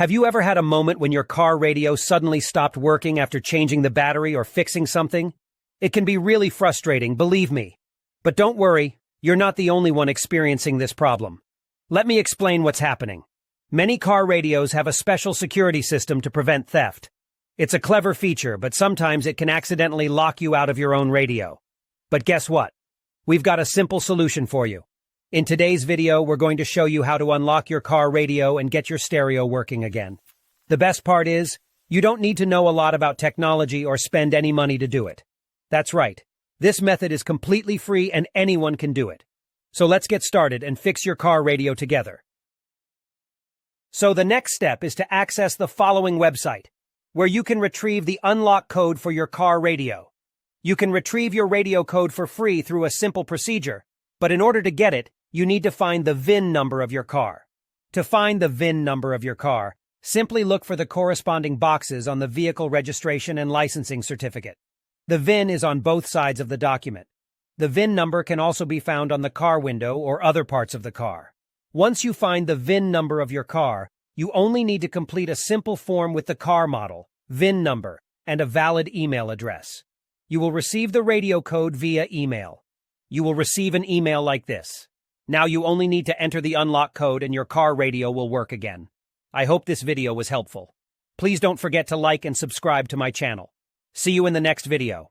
Have you ever had a moment when your car radio suddenly stopped working after changing the battery or fixing something? It can be really frustrating, believe me. But don't worry, you're not the only one experiencing this problem. Let me explain what's happening. Many car radios have a special security system to prevent theft. It's a clever feature, but sometimes it can accidentally lock you out of your own radio. But guess what? We've got a simple solution for you. In today's video, we're going to show you how to unlock your car radio and get your stereo working again. The best part is, you don't need to know a lot about technology or spend any money to do it. That's right. This method is completely free and anyone can do it. So let's get started and fix your car radio together. So the next step is to access the following website, where you can retrieve the unlock code for your car radio. You can retrieve your radio code for free through a simple procedure, but in order to get it, you need to find the VIN number of your car. To find the VIN number of your car, simply look for the corresponding boxes on the vehicle registration and licensing certificate. The VIN is on both sides of the document. The VIN number can also be found on the car window or other parts of the car. Once you find the VIN number of your car, you only need to complete a simple form with the car model, VIN number, and a valid email address. You will receive the radio code via email. You will receive an email like this. Now you only need to enter the unlock code and your car radio will work again. I hope this video was helpful. Please don't forget to like and subscribe to my channel. See you in the next video.